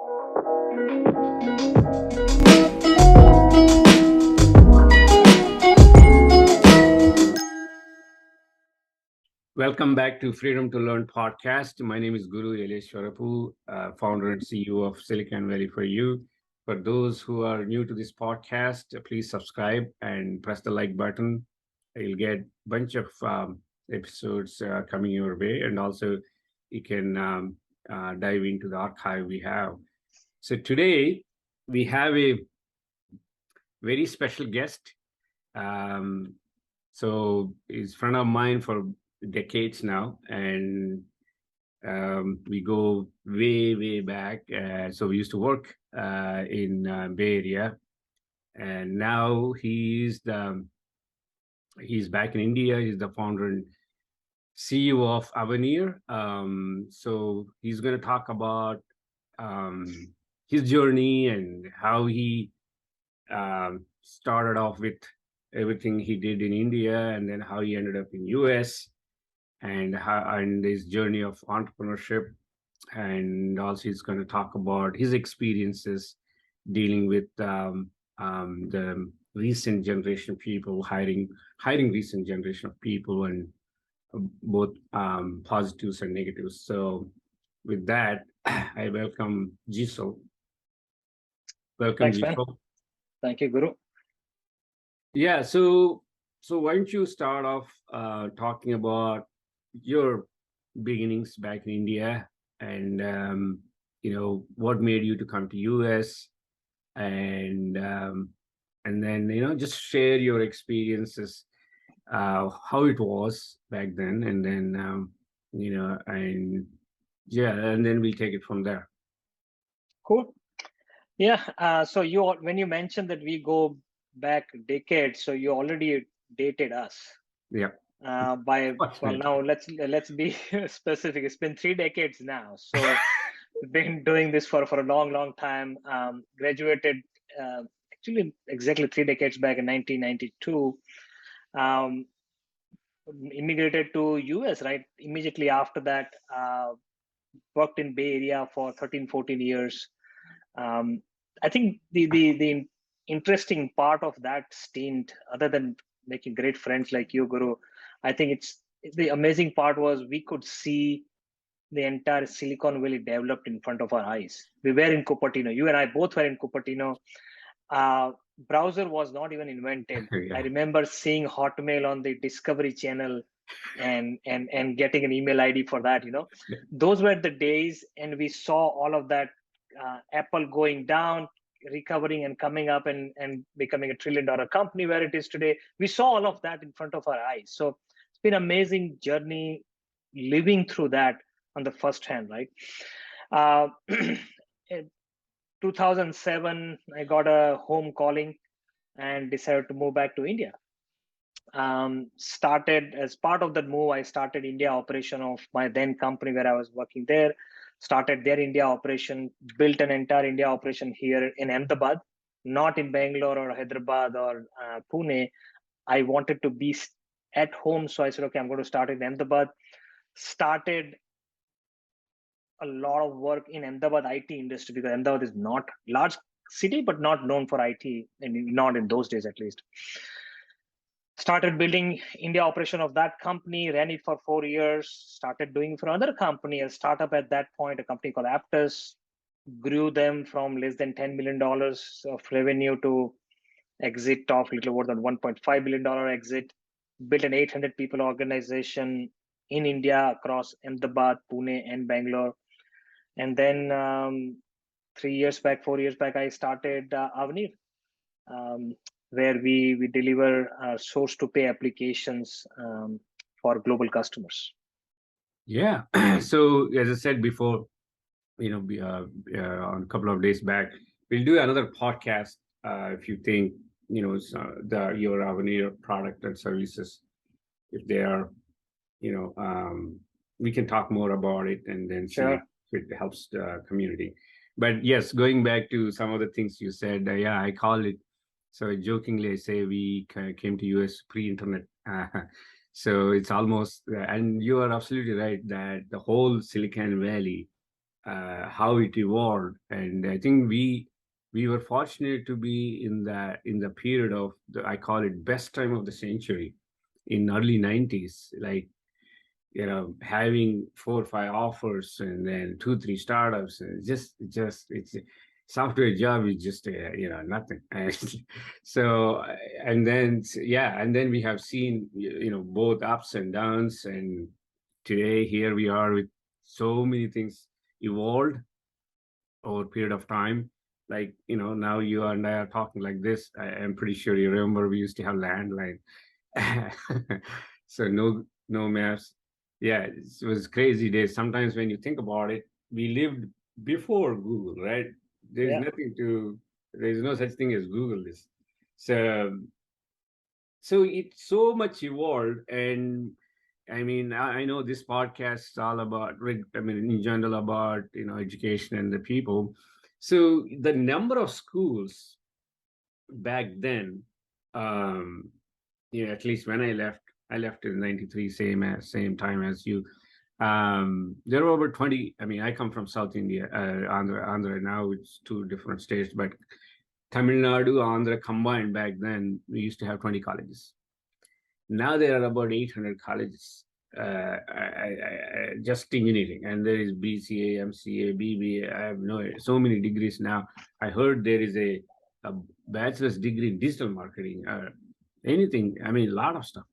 Welcome back to Freedom to Learn podcast. My name is Guru Yeleshwarapu, founder and CEO of Silicon Valley for You. For those who are new to this podcast, please subscribe and press the like button. You'll get a bunch of episodes coming your way, and also you can dive into the archive we have. So today we have a very special guest. Um, so he's a friend of mine for decades now, and we go way, way back. So we used to work in Bay Area, and now he's back in India. He's the founder and CEO of Aavenir. So he's going to talk about um, his journey and how he started off with everything he did in India, and then how he ended up in US, and his journey of entrepreneurship. And also he's going to talk about his experiences dealing with the recent generation of people, hiring recent generation of people, and both positives and negatives. So with that, I welcome Jesal. Welcome, Thanks, man. Jesal. Thank you, Guru. Yeah, so why don't you start off talking about your beginnings back in India, and what made you to come to US, and and then just share your experiences, how it was back then, and then and yeah, and then we'll take it from there. Cool. Yeah. So when you mentioned that we go back decades, so you already dated us. Yeah. Well, now let's be specific. It's been 3 decades now. So we've been doing this for a long time. Graduated actually exactly 3 decades back in 1992. Um, Immigrated to US right immediately after that. Worked in Bay Area for 13, 14 years. Um, I think the interesting part of that stint, other than making great friends like you, Guru, I think it's the amazing part was we could see the entire Silicon Valley developed in front of our eyes. We were in Cupertino. You and I both were in Cupertino. Uh, Browser was not even invented. I Yeah. remember seeing Hotmail on the Discovery Channel and getting an email ID for that. Those were the days, and we saw all of that. Apple going down, recovering, and coming up, and becoming $1 trillion company where it is today. We saw all of that in front of our eyes. So it's been an amazing journey living through that on the first hand, right? In 2007, I got a home calling and decided to move back to India. Started as part of that move, I started India operation of my then company where I was working there. Started their India operation, built an entire India operation here in Ahmedabad, not in Bangalore or Hyderabad or Pune. I wanted to be at home, so I said, okay, I'm going to start in Ahmedabad. Started a lot of work in Ahmedabad IT industry because Ahmedabad is not large city, but not known for IT, and not in those days at least. Started building India operation of that company, ran it for 4 years, started doing for another company, a startup at that point, a company called Aptus, grew them from less than $10 million of revenue to exit of little more than $1.5 billion exit, built an 800 people organization in India across Ahmedabad, Pune, and Bangalore. And then 3 years back, 4 years back, I started Aavenir, where we deliver source to pay applications for global customers. Yeah. So as I said before, on a couple of days back, we'll do another podcast if you think your Avenir product and services, if they are, we can talk more about it and then see Sure. if it helps the community. But yes, going back to some of the things you said, yeah, I call it. So jokingly, I say we came to US pre-internet. So it's almost, and you are absolutely right that the whole Silicon Valley how it evolved. And I think we were fortunate to be in the period of I call it best time of the century in early 90s, like having 4 or 5 offers and then 2 3 startups, and just it's software job is just nothing. So and then yeah, and then we have seen both ups and downs, and today here we are with so many things evolved over a period of time. Like now you and I are talking like this. I'm pretty sure you remember we used to have landline. So no maps. Yeah, it was crazy days. Sometimes when you think about it, we lived before Google, right? There's Yeah. nothing to there's no such thing as Google is. So it's so much evolved. And I mean, I know this podcast is all about, I mean, in general about education and the people. So the number of schools back then, um at least when I left in 93, same time as you. There were over 20. I mean, I come from South India, Andhra. Now it's two different states, but Tamil Nadu, Andhra combined back then, we used to have 20 colleges. Now there are about 800 colleges, just engineering, and there is BCA, MCA, BBA. I have no so many degrees now. I heard there is a bachelor's degree in digital marketing, anything. I mean, a lot of stuff.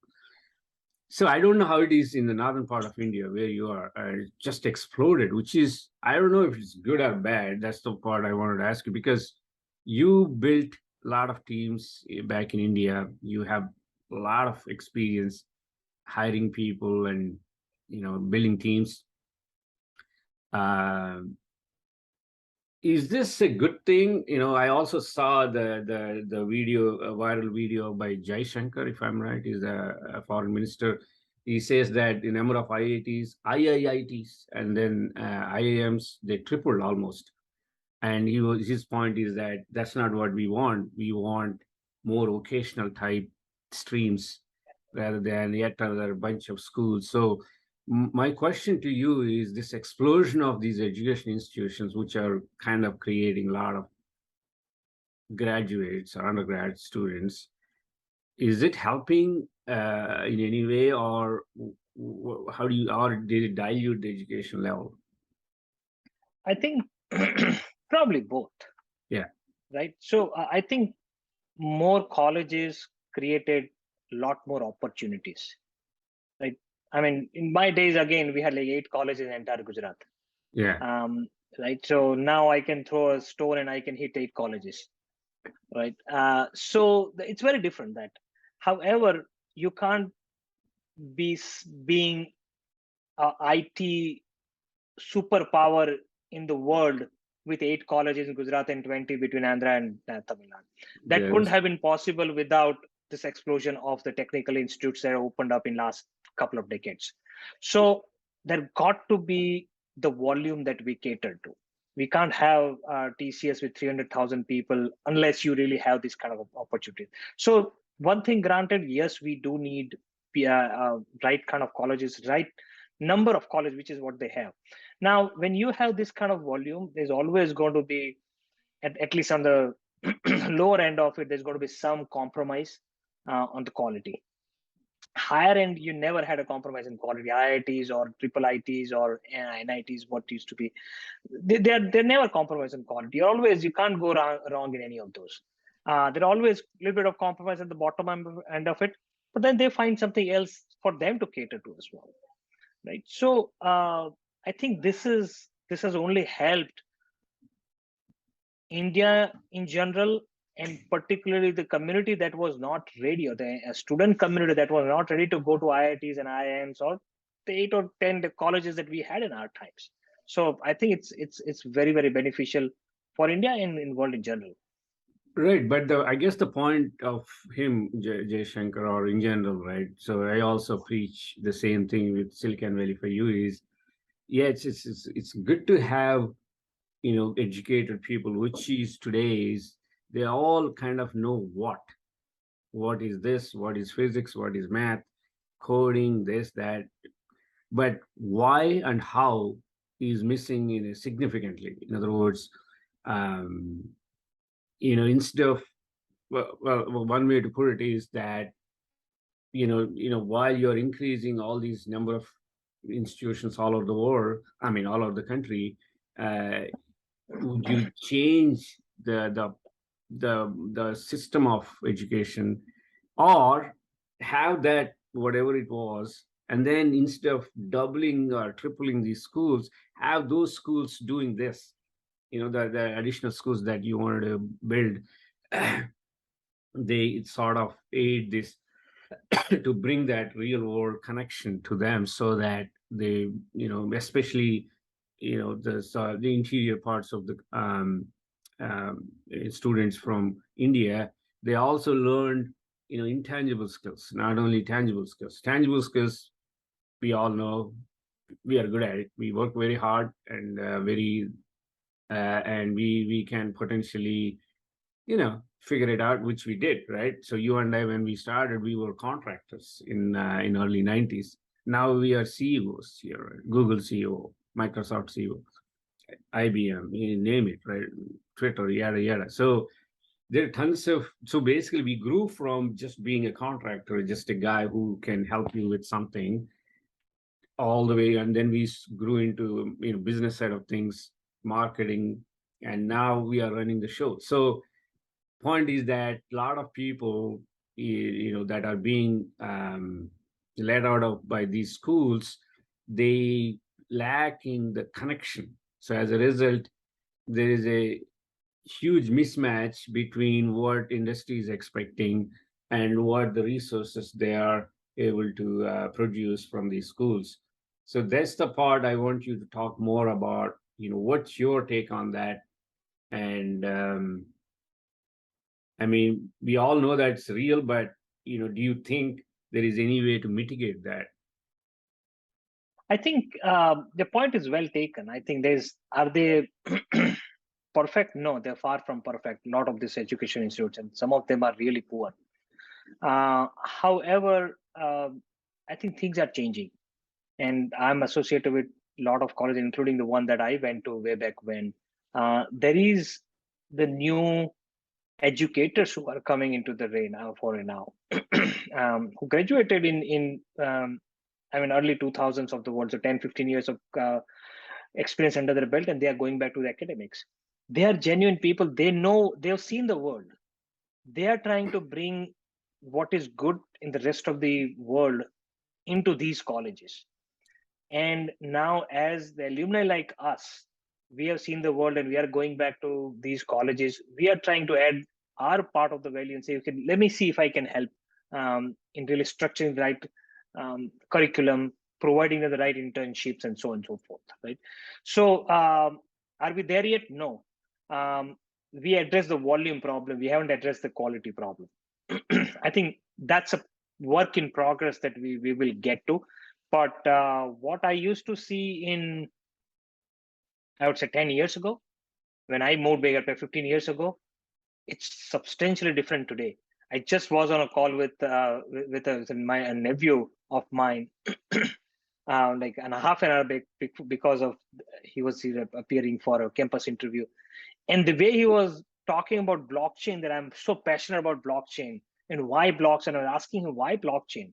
So I don't know how it is in the northern part of India where you are. Just exploded, which is, I don't know if it's good or bad. That's the part I wanted to ask you, because you built a lot of teams back in India. You have a lot of experience hiring people and building teams. Uh, is this a good thing? I also saw the video, a viral video by Jai Shankar, if I'm right, is a foreign minister. He says that the number of IITs, and then IIMs, they tripled almost. And his point is that that's not what we want. We want more vocational type streams rather than yet another bunch of schools. So my question to you is, this explosion of these education institutions, which are kind of creating a lot of graduates or undergrad students, is it helping in any way, or how do you, or did it dilute the education level? I think probably both, Yeah, right? So I think more colleges created a lot more opportunities, right? I mean, in my days, again, we had like 8 colleges in entire Gujarat. yeah. Right. So now I can throw a stone and I can hit 8 colleges, right? So it's very different that. However, you can't be being a IT superpower in the world with 8 colleges in Gujarat and 20 between Andhra and Tamil Nadu. That couldn't Yes. have been possible without this explosion of the technical institutes that opened up in last couple of decades. So there got to be the volume that we cater to. We can't have TCS with 300,000 people unless you really have this kind of opportunity. So one thing granted, yes, we do need right kind of colleges, right number of college, which is what they have. Now, when you have this kind of volume, there's always going to be, at least on the lower end of it, there's going to be some compromise on the quality. Higher end, you never had a compromise in quality. IITs or triple ITs or NITs, what used to be, they're never compromise in quality. You can't go wrong in any of those. There always a little bit of compromise at the bottom end of it, but then they find something else for them to cater to as well, right? So I think this has only helped India in general, and particularly the community that was not ready, or the student community that was not ready to go to IITs and IIMs or the 8 or 10 colleges that we had in our times. So I think it's very beneficial for India and in world in general. Right, but I guess the point of him, Jay Shankar, or in general, right? So I also preach the same thing with Silicon Valley for you is, yeah, it's good to have educated people, which is today's, they all kind of know what is this, what is physics, what is math, coding, this, that, but why and how. is missing significantly. In other words, um, instead of one way to put it is that while you're increasing all these number of institutions all over the world, I mean all over the country, uh, would you change the system of education, or have that whatever it was, and then instead of doubling or tripling these schools, have those schools doing this, the additional schools that you wanted to build, they sort of aid this to bring that real world connection to them, so that they, especially, the interior parts of the um, students from India, they also learned, intangible skills, not only tangible skills. Tangible skills, we all know we are good at it. We work very hard and and we can potentially, figure it out, which we did, right? So you and I, when we started, we were contractors in early 90s. Now we are CEOs here, right? Google CEO, Microsoft CEO, IBM, you name it, right? Twitter, yada yada. So there are tons of, so basically we grew from just being a contractor, just a guy who can help you with something, all the way, and then we grew into, business side of things, marketing, and now we are running the show. So point is that a lot of people, that are being let out of by these schools, they lack in the connection. So as a result, there is a huge mismatch between what industry is expecting and what the resources they are able to produce from these schools. So that's the part I want you to talk more about. What's your take on that? And I mean, we all know that it's real, but do you think there is any way to mitigate that? I think the point is well taken. I think are they perfect? No, they're far from perfect. A lot of these education institutes, and some of them are really poor. However, I think things are changing, and I'm associated with a lot of colleges, including the one that I went to way back when. There is the new educators who are coming into the foray now, who graduated in I mean early 2000s of the world, so 10, 15 years of experience under their belt, and they are going back to the academics. They are genuine people. They know, they've seen the world. They are trying to bring what is good in the rest of the world into these colleges. And now, as the alumni like us, we have seen the world and we are going back to these colleges. We are trying to add our part of the value and say, okay, let me see if I can help in really structuring the right curriculum, providing the right internships, and so on and so forth. Right. So, are we there yet? No. We address the volume problem. We haven't addressed the quality problem. I think that's a work in progress that we will get to. But what I used to see I would say 10 years ago, when I moved back 15 years ago, it's substantially different today. I just was on a call with a nephew of mine, like a half an hour back, because of he was appearing for a campus interview, and the way he was talking about blockchain, that I'm so passionate about blockchain and why blocks, and I was asking him why blockchain.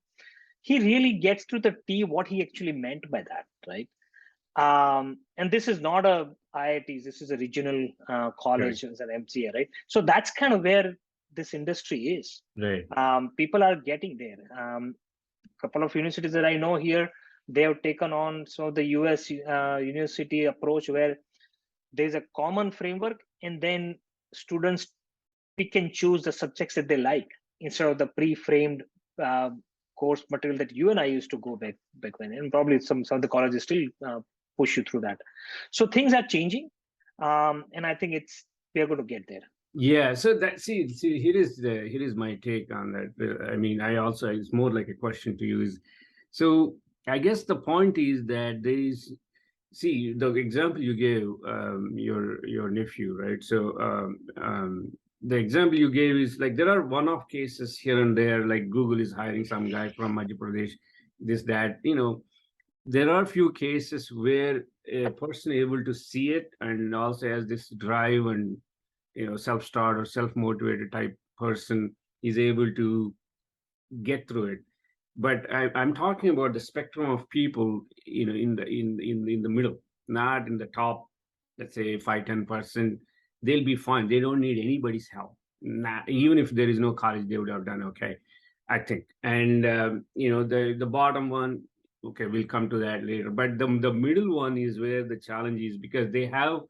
He really gets to the T what he actually meant by that, right? And this is not a IIT, this is a regional Right. college as an MCA, right? So that's kind of where this industry is. Right. People are getting there. Couple of universities that I know here, they have taken on some of the US university approach, where there's a common framework, and then students pick and choose the subjects that they like instead of the pre-framed uh, course material that you and I used to go back when, and probably some of the colleges still push you through that. So things are changing, and I think we are going to get there. Yeah. So that, see, here is my take on that. I mean, I also, it's more like a question to you is, so I guess the point is that there is, see, the example you gave, your nephew, right? So the example you gave is like there are one-off cases here and there, like Google is hiring some guy from Madhya Pradesh, this that, there are few cases where a person able to see it and also has this drive and self-start or self-motivated type person is able to get through it. But I'm talking about the spectrum of people, in the middle, not in the top, let's say 5-10%. They'll be fine. They don't need anybody's help. Not, even if there is no college, they would have done okay, I think. And the bottom one, okay, we'll come to that later. But the middle one is where the challenge is, because they have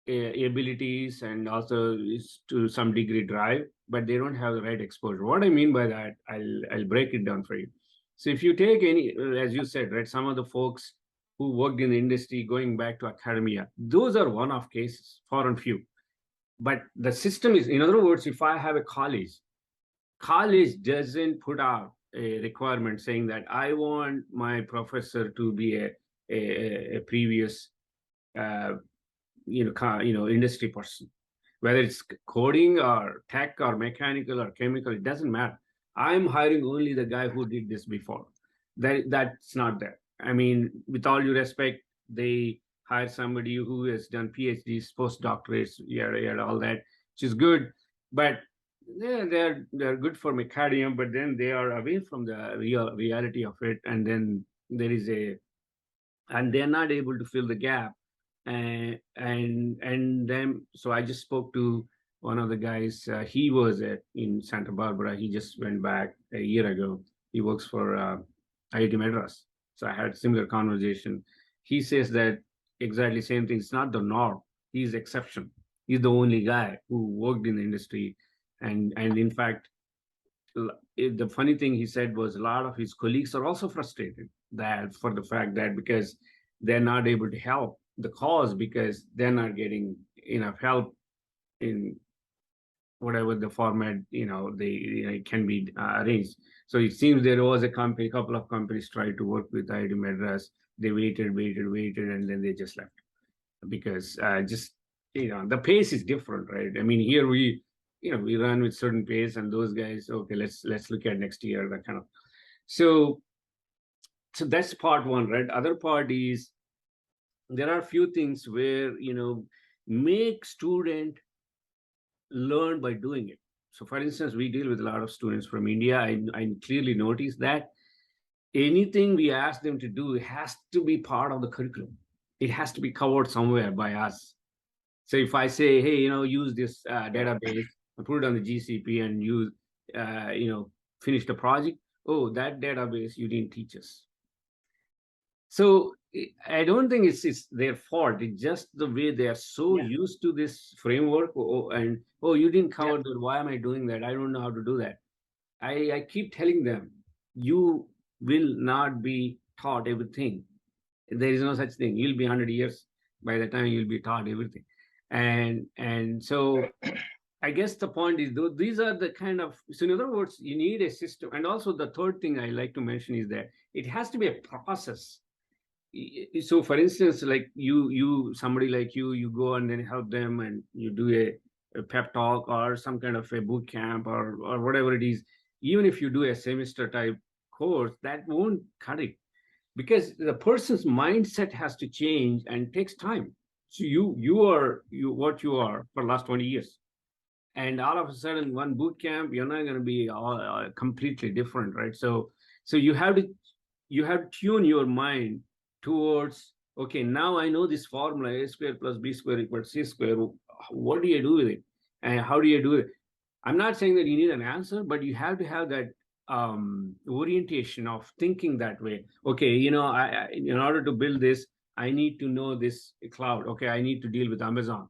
abilities and also is to some degree drive, but they don't have the right exposure. What I mean by that, I'll break it down for you. So if you take any, as you said, right, some of the folks who worked in the industry going back to academia, those are one-off cases, far and few. But the system is, in other words, if I have a college doesn't put out a requirement saying that I want my professor to be a previous uh, industry person, whether it's coding or tech or mechanical or chemical, it doesn't matter. I'm hiring only the guy who did this before. That's not there. I mean, with all due respect, they hire somebody who has done PhDs, postdoctorates, yeah, all that, which is good. But they're good for macadamia, but then they are away from the reality of it. And then there is and they're not able to fill the gap. And then, so I just spoke to one of the guys. He was in Santa Barbara. He just went back a year ago. He works for IIT Madras. So I had similar conversation. He says that exactly same thing. It's not the norm. He's exception. He's the only guy who worked in the industry, and in fact, the funny thing he said was a lot of his colleagues are also frustrated that for the fact that because they're not able to help the cause because they're not getting enough help in whatever the format it can be arranged. So it seems there was a couple of companies tried to work with IIT Madras. They waited, and then they just left because just the pace is different, right? I mean, here we run with certain pace, and those guys, okay, let's look at next year, that kind of. So that's part one, right? Other part is there are a few things where make student learn by doing it. So for instance, we deal with a lot of students from India. I clearly notice that anything we ask them to do has to be part of the curriculum. It has to be covered somewhere by us. So if I say, hey, use this database and put it on the GCP and use, finish the project. Oh, that database you didn't teach us. So I don't think it's their fault. It's just the way they are so used to this framework. And you didn't cover that. Why am I doing that? I don't know how to do that. I keep telling them, you will not be taught everything. There is no such thing. You'll be 100 years by the time you'll be taught everything. And so I guess the point is, though, these are the kind of, so in other words, you need a system. And also the third thing I like to mention is that it has to be a process. So for instance, like somebody like you go and then help them and you do a pep talk or some kind of a boot camp or whatever it is. Even if you do a semester type course, that won't cut it, because the person's mindset has to change and takes time. So you are what you are for the last 20 years. And all of a sudden, one boot camp, you're not going to be completely different, right? So you have to tune your mind towards, okay, now I know this formula, a square plus b square equals c square. What do you do with it? And how do you do it? I'm not saying that you need an answer, but you have to have that orientation of thinking that way. Okay, I in order to build this, I need to know this cloud. Okay, I need to deal with Amazon.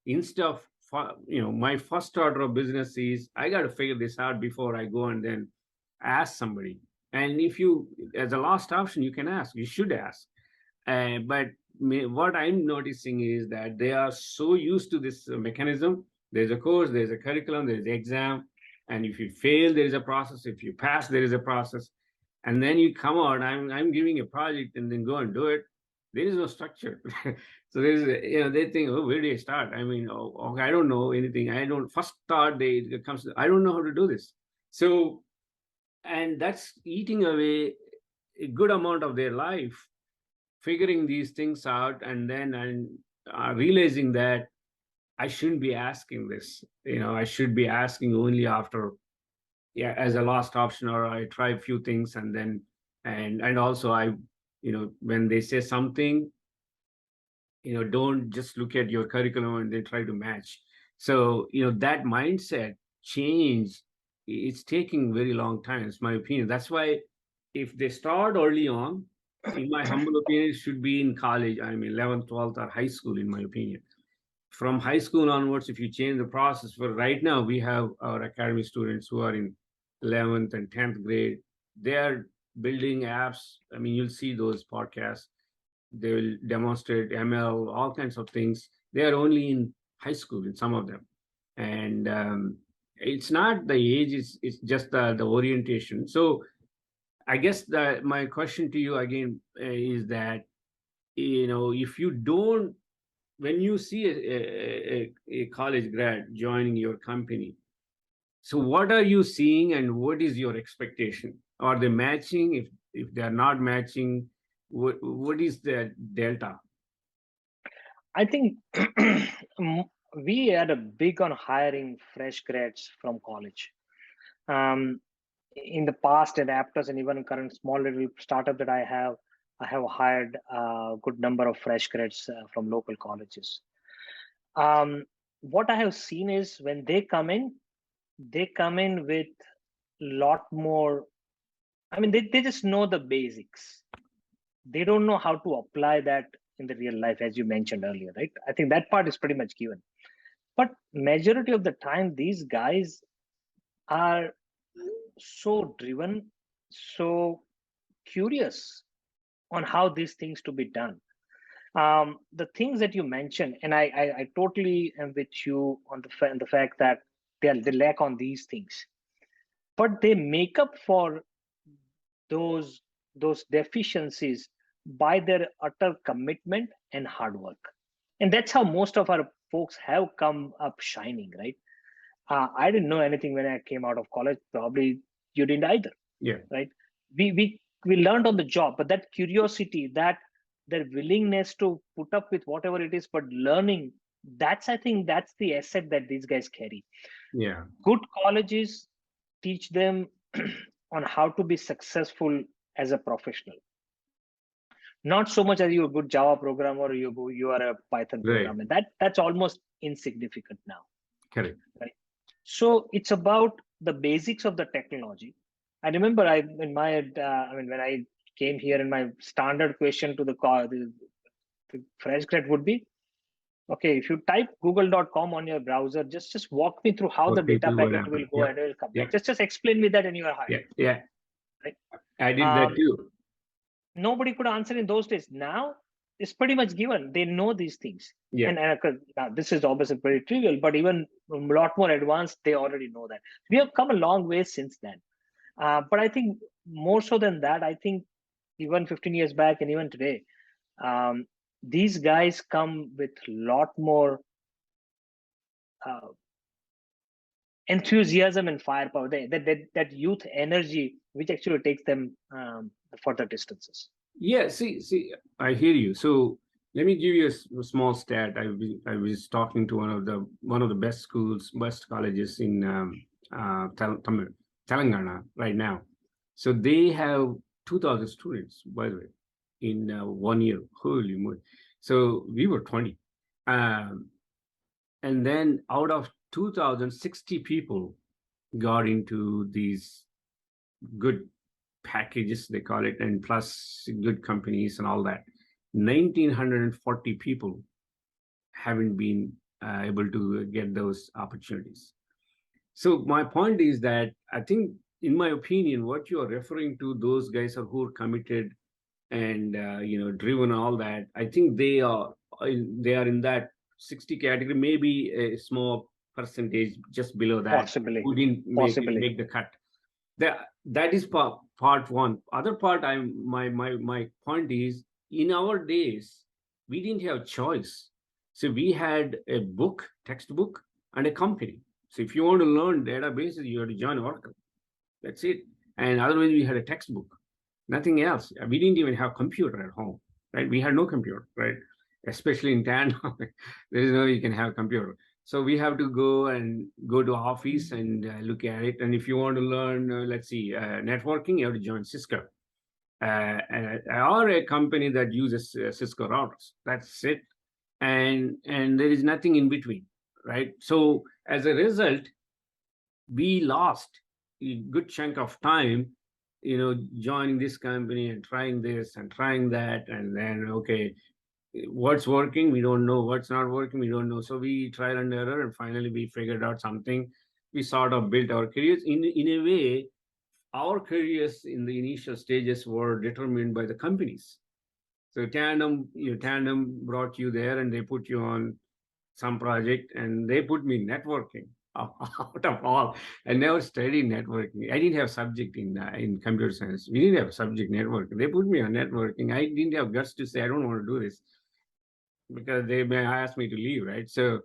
Instead of, my first order of business is I got to figure this out before I go and then ask somebody. And if you, as a last option, you can ask, you should ask. But what I'm noticing is that they are so used to this mechanism. There's a course, there's a curriculum, there's an exam. And if you fail, there is a process. If you pass, there is a process. And then you come out, I'm giving a project and then go and do it. There is no structure. So there's, they think, oh, where do you start? I mean, okay, I don't know anything. I don't, first thought it comes, I don't know how to do this. So, and that's eating away a good amount of their life figuring these things out, and then realizing that I shouldn't be asking this. I should be asking only after, yeah, as a last option, or I try a few things, and then and also when they say something, don't just look at your curriculum and then try to match. So that mindset change, it's taking very long time. It's my opinion. That's why if they start early on, in my humble opinion, it should be in college. I mean, 11th, 12th, or high school, in my opinion. From high school onwards, if you change the process, for right now, we have our academy students who are in 11th and 10th grade. They are building apps. I mean, you'll see those podcasts. They will demonstrate ML, all kinds of things. They are only in high school in some of them. And it's not the age, it's just the orientation. So I guess that my question to you again is that, if you don't, when you see a college grad joining your company, so what are you seeing and what is your expectation? Are they matching? If they are not matching, what is the delta? I think we are a big on hiring fresh grads from college. Um, in the past, and Aptos, and even current small little startup that I have hired a good number of fresh grads from local colleges. What I have seen is when they come in with lot more. I mean, they just know the basics. They don't know how to apply that in the real life, as you mentioned earlier, right? I think that part is pretty much given. But majority of the time, these guys are so driven, so curious on how these things to be done. The things that you mentioned, and I totally am with you on the fact that they lack on these things, but they make up for those those deficiencies by their utter commitment and hard work. And that's how most of our folks have come up shining, right? I didn't know anything when I came out of college. Probably you didn't either, Yeah. right? We learned on the job, but that curiosity, that their willingness to put up with whatever it is, but learning, I think that's the asset that these guys carry. Yeah. Good colleges teach them on how to be successful as a professional. Not so much as you're a good Java programmer or you are a Python Right. programmer. That's almost insignificant now, Correct. right? So it's about the basics of the technology. I remember when I came here, and my standard question to the fresh grad would be, okay, if you type google.com on your browser, just walk me through how the What data people would packet will happen. go Yeah. and it will come Yeah. back. Just explain me that and you are hired, Yeah. Yeah. right? I did that Um, too. Nobody could answer in those days. Now it's pretty much given. They know these things. Yeah. Now this is obviously very trivial, but even a lot more advanced, they already know that. We have come a long way since then. But I think more so than that, I think even 15 years back and even today, um, these guys come with a lot more uh, enthusiasm and firepower. That youth energy, which actually takes them further distances. Yeah. See, I hear you. So let me give you a small stat. I was talking to one of the best schools, best colleges in Telangana right now. So they have 2,000 students, by the way, in 1 year. Holy moly! So we were 20. Um, and then out of 2,060 people got into these good packages, they call it, and plus good companies and all that. 1,940 people haven't been able to get those opportunities. So my point is that I think, in my opinion, what you are referring to, those guys are who are committed and driven, all that. I think they are in that 60 category, maybe a small percentage just below that Possibly, who didn't possibly. make the cut. That is part one. Other part, my point is, in our days we didn't have choice. So we had a textbook, and a company. So if you want to learn databases, you have to join Oracle. That's it. And otherwise we had a textbook, nothing else. We didn't even have computer at home. right? We had no computer, right? Especially in tandem, there is no you can have computer. So we have to go to office and look at it. And if you want to learn, let's see, networking, you have to join Cisco or a company that uses Cisco routers. That's it, and there is nothing in between, right? So as a result, we lost a good chunk of time, joining this company and trying this and trying that, and then okay, what's working we don't know, what's not working we don't know. So we trial and error, and finally we figured out something. We sort of built our careers in a way. Our careers in the initial stages were determined by the companies. So Tandem brought you there, and they put you on some project, and they put me networking. Out of all, I never studied networking. I didn't have subject in computer science. We didn't have subject networking. They put me on networking. I didn't have guts to say I don't want to do this, because they may ask me to leave, right? So,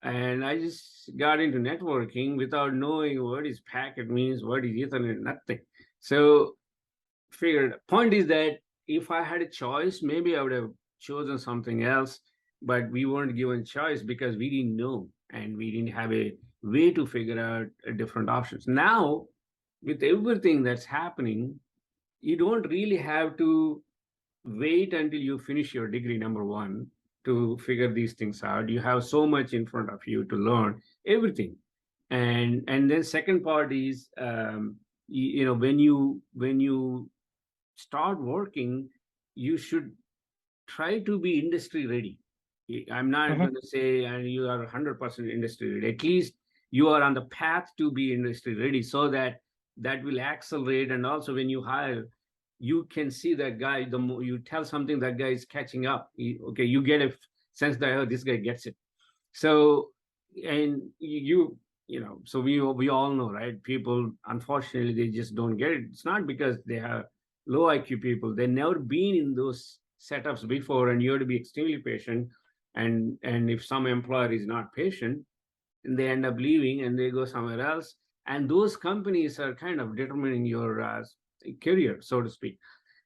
and I just got into networking without knowing what is packet means, what is Ethernet, nothing. So figured. Point is that if I had a choice, maybe I would have chosen something else, but we weren't given choice because we didn't know, and we didn't have a way to figure out different options. Now, with everything that's happening, you don't really have to wait until you finish your degree, number one, to figure these things out. You have so much in front of you to learn everything. And then second part is, when you start working, you should try to be industry ready. I'm not Mhm. going to say and you are 100% industry ready. At least you are on the path to be industry ready, so that will accelerate. And also when you hire, you can see that guy. The more you tell something, that guy is catching up. Okay, you get a sense that, oh, this guy gets it. So, and so we all know, right? People, unfortunately, they just don't get it. It's not because they have low IQ people. They've never been in those setups before, and you have to be extremely patient. And if some employer is not patient, and they end up leaving and they go somewhere else. And those companies are kind of determining your career, so to speak.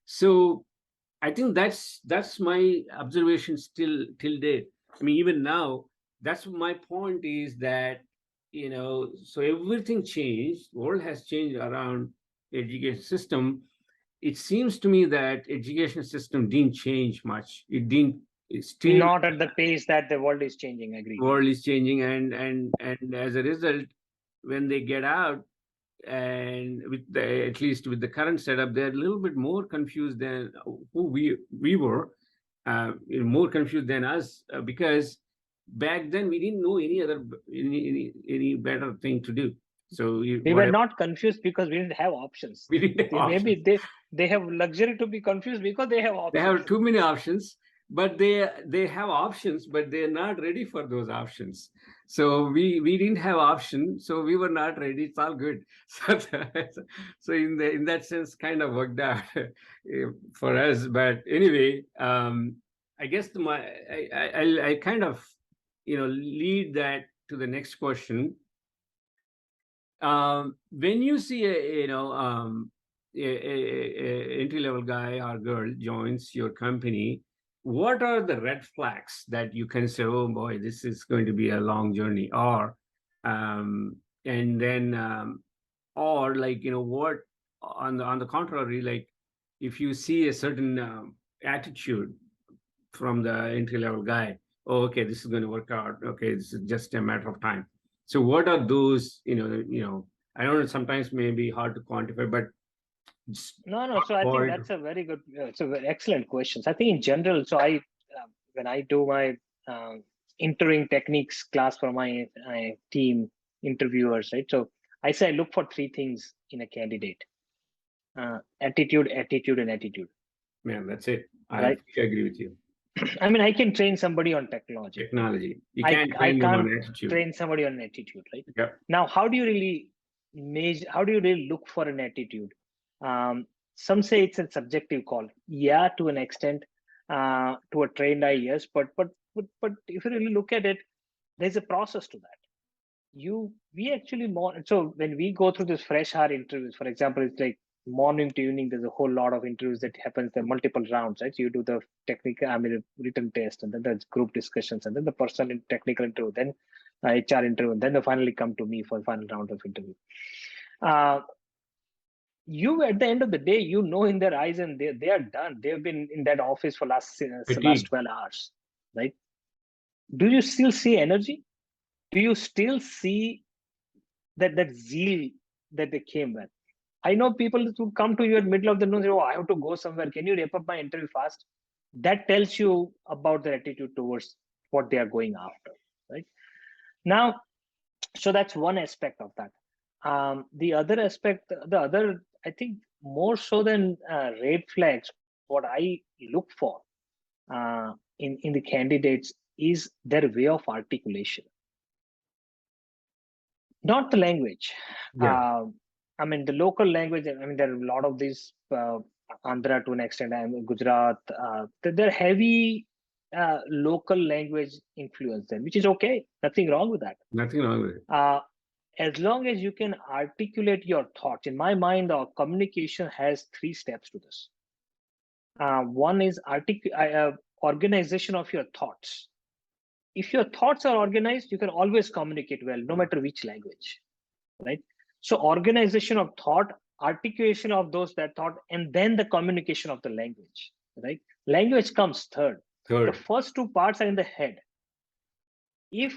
So I think that's my observation still till date. I mean, even now, that's my point is that, so everything changed. World has changed around the education system. It seems to me that education system didn't change much. It didn't. It still Not at the pace that the world is changing. Agree. world is changing, and as a result, when they get out, and at least with the current setup, they're a little bit more confused than who we were, more confused than us, because back then we didn't know any better thing to do. So We were whatever, not confused because we didn't have options. we didn't have Maybe options. they have luxury to be confused because they have They options. have too many options, but they have options, but they're not ready for those options. So we didn't have option, so we were not ready. It's all good. So in that sense, kind of worked out for us. But anyway, I guess I kind of lead that to the next question. When you see a entry level guy or girl joins your company, what are the red flags that you can say, oh boy, this is going to be a long journey, or and then or like what, on the contrary, like if you see a certain attitude from the entry level guy, oh, okay, this is going to work out, okay, this is just a matter of time. So what are those, I don't know, sometimes may be hard to quantify, but just No. So I think avoid. that's a very good, it's a very excellent question. So I think in general, so when I do my interviewing techniques class for my team interviewers, right? So I say I look for three things in a candidate: attitude, attitude, and attitude. Man, that's it. I Right? agree with you. I mean, I can train somebody on technology. Technology, you I can't I train them on can't attitude. train somebody on attitude, right? Yeah. Now, how do you really measure? How do you really look for an attitude? Some say it's a subjective call. Yeah, to an extent, to a trained eye, yes. But if you really look at it, there's a process to that. We actually more. So when we go through this fresh hire interviews, for example, it's like morning to evening, there's a whole lot of interviews that happens. There are multiple rounds, right? So you do the technical, written test, and then there's group discussions, and then the personal technical interview, then HR interview, and then they finally come to me for the final round of interview. You at the end of the day, in their eyes, and they are done. They've been in that office for last 12 hours, right? Do you still see energy? Do you still see that zeal that they came with? I know people who come to you at middle of the noon, say, "Oh, I have to go somewhere. Can you wrap up my interview fast?" That tells you about their attitude towards what they are going after, right? Now, so that's one aspect of that. The other aspect, I think more so than red flags, what I look for in the candidates is their way of articulation, not the language. Yeah. The local language. There are a lot of these Andhra to an extent, Gujarat. They're heavy local language influence there, which is okay. Nothing wrong with that. Nothing wrong with it. As long as you can articulate your thoughts. In my mind, communication has 3 steps to this. One is organization of your thoughts. If your thoughts are organized, you can always communicate well, no matter which language, right? So organization of thought, articulation of that thought, and then the communication of the language, right? Language comes third. The first 2 parts are in the head. If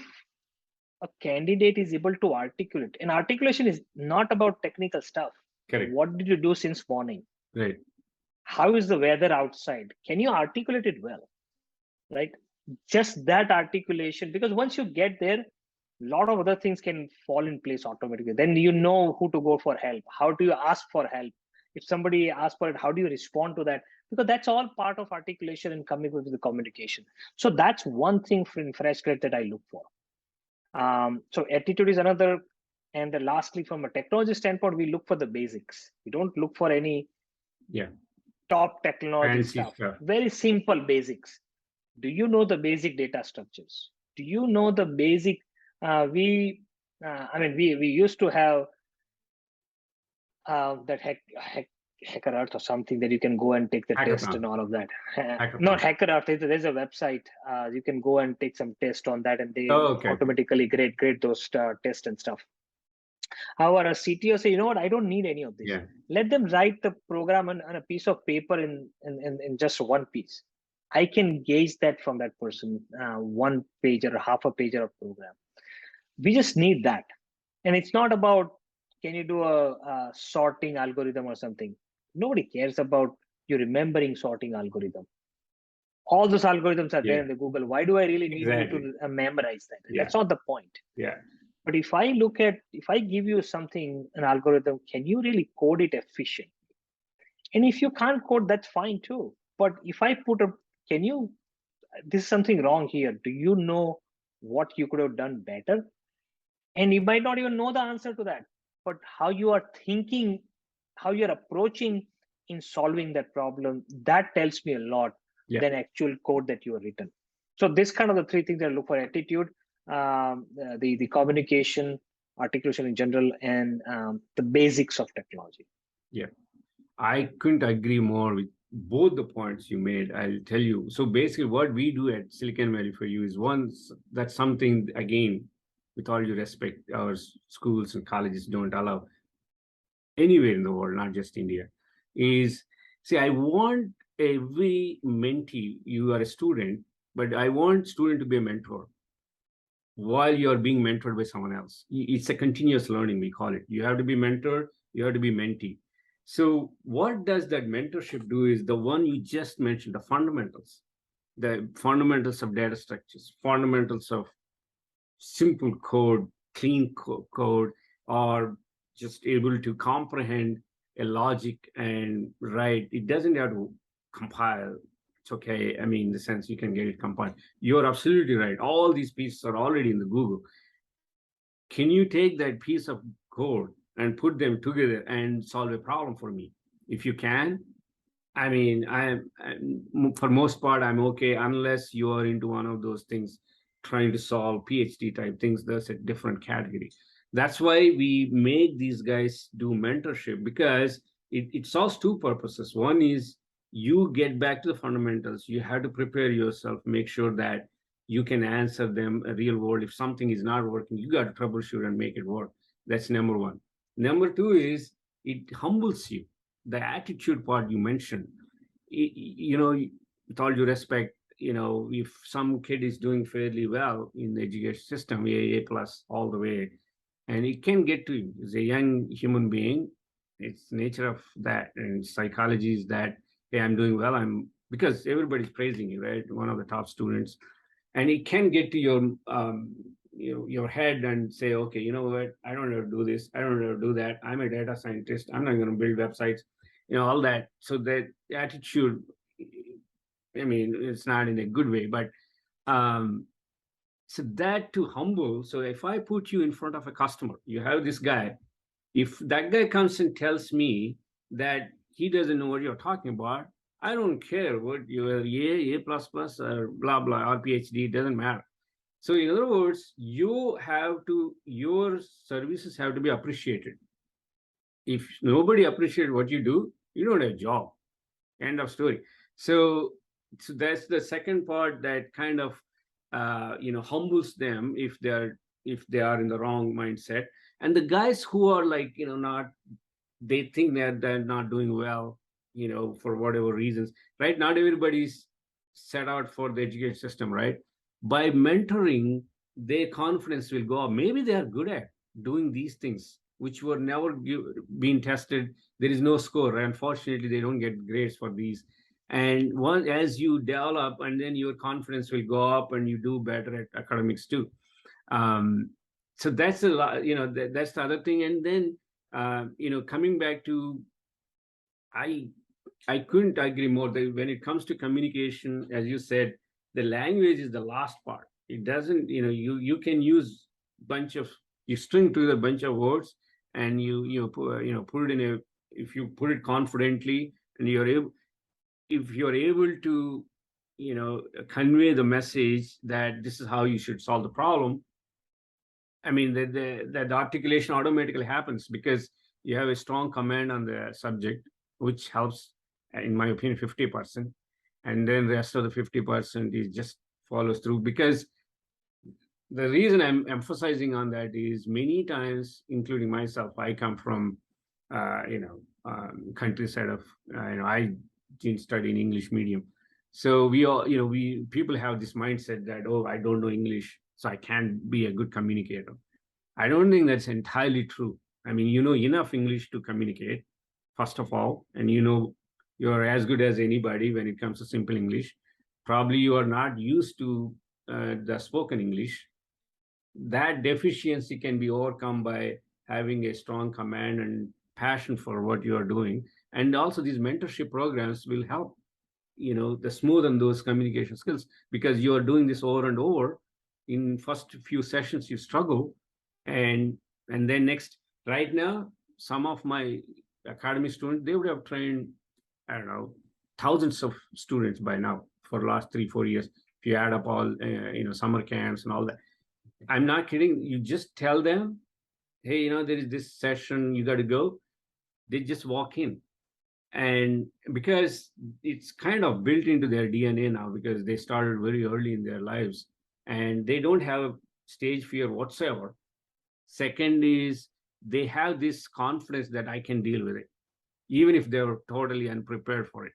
a candidate is able to articulate, and articulation is not about technical stuff. Correct. What did you do since morning? Right. How is the weather outside? Can you articulate it well? Right? Just that articulation, because once you get there, a lot of other things can fall in place automatically. Then you know who to go for help. How do you ask for help? If somebody asks for it, how do you respond to that? Because that's all part of articulation and coming with the communication. So that's one thing in fresh grad that I look for. So attitude is another. And then lastly, from a technology standpoint, we look for the basics. We don't look for any top technology stuff. Very simple basics. Do you know the basic data structures? Do you know the basic? We used to have that Hacker Earth or something that you can go and take the test and all of that. Not Hacker Earth. There's a website. You can go and take some test on that, and they automatically grade those tests and stuff. Our CTO say, you know what? I don't need any of this. Let them write the program on a piece of paper in just one piece. I can gauge that from that person, 1 page or half a page of program. We just need that. And it's not about, can you do a sorting algorithm or something? Nobody cares about you remembering sorting algorithm. All those algorithms are there in the Google. Why do I really need you to memorize that? That's not the point. But if I give you something, an algorithm, can you really code it efficiently? And if you can't code, that's fine too. But if I this is something wrong here. Do you know what you could have done better? And you might not even know the answer to that, but how you are thinking, how you're approaching in solving that problem, that tells me a lot than actual code that you have written. So this kind of the 3 things I look for: attitude, the communication, articulation in general, and the basics of technology. I couldn't agree more with both the points you made. I'll tell you. So basically what we do at Silicon Valley for You is that's something, again, with all due respect, our schools and colleges don't allow anywhere in the world, not just India, is, see, I want every mentee, you are a student, but I want student to be a mentor while you're being mentored by someone else. It's a continuous learning, we call it. You have to be mentored, you have to be mentee. So what does that mentorship do is the one you just mentioned, the fundamentals of data structures, fundamentals of simple code, clean code, or just able to comprehend a logic and write. It doesn't have to compile. It's okay. In the sense you can get it compiled. You're absolutely right. All these pieces are already in the Google. Can you take that piece of code and put them together and solve a problem for me? If you can, for most part, I'm okay, unless you are into one of those things, trying to solve PhD type things. That's a different category. That's why we make these guys do mentorship, because it solves two purposes. One is you get back to the fundamentals. You have to prepare yourself, make sure that you can answer them a real world. If something is not working, you got to troubleshoot and make it work. That's number one. Number two is it humbles you. The attitude part you mentioned, with all due respect, if some kid is doing fairly well in the education system, A plus all the way, and it can get to you as a young human being. It's nature of that, and psychology is that, hey, I'm doing well. Because everybody's praising you, right? One of the top students, and it can get to your head and say, okay, you know what? I don't know how to do this. I don't know how to do that. I'm a data scientist. I'm not going to build websites, all that. So that attitude, I mean, it's not in a good way, but um, so that to humble. So if I put you in front of a customer, you have this guy. If that guy comes and tells me that he doesn't know what you're talking about, I don't care what you're A plus plus, or blah blah, or PhD, it doesn't matter. So in other words, your services have to be appreciated. If nobody appreciates what you do, you don't have a job. End of story. So that's the second part that kind of humbles them if they are in the wrong mindset. And the guys who are like not, they think that they're not doing well, for whatever reasons, right? Not everybody's set out for the education system, right? By mentoring, their confidence will go up. Maybe they are good at doing these things which were never being tested. There is no score. Unfortunately, they don't get grades for these. And once as you develop, and then your confidence will go up, and you do better at academics too. So that's a lot. That's the other thing. And then coming back to, I I couldn't agree more. That when it comes to communication, as you said, the language is the last part. It doesn't, you can use bunch of, you string together a bunch of words, and put it in a, if you put it confidently, and if you're able to convey the message that this is how you should solve the problem. I mean, the articulation automatically happens because you have a strong command on the subject, which helps, in my opinion, 50%. And then the rest of the 50% is just follows through. Because the reason I'm emphasizing on that is many times, including myself, I come from, countryside of, I didn't study in English medium. So we all, people have this mindset that, oh, I don't know English, so I can't be a good communicator. I don't think that's entirely true. I mean, you know enough English to communicate, first of all, and you're as good as anybody when it comes to simple English. Probably you are not used to the spoken English. That deficiency can be overcome by having a strong command and passion for what you are doing. And also these mentorship programs will help, the smoothen those communication skills, because you are doing this over and over. In first few sessions you struggle, and then next, right now, some of my academy students, they would have trained, I don't know, thousands of students by now for the last 3-4 years. If you add up all summer camps and all that, I'm not kidding. You just tell them, hey, there is this session, you got to go. They just walk in. And because it's kind of built into their DNA now, because they started very early in their lives, and they don't have stage fear whatsoever. Second is they have this confidence that I can deal with it, even if they're totally unprepared for it.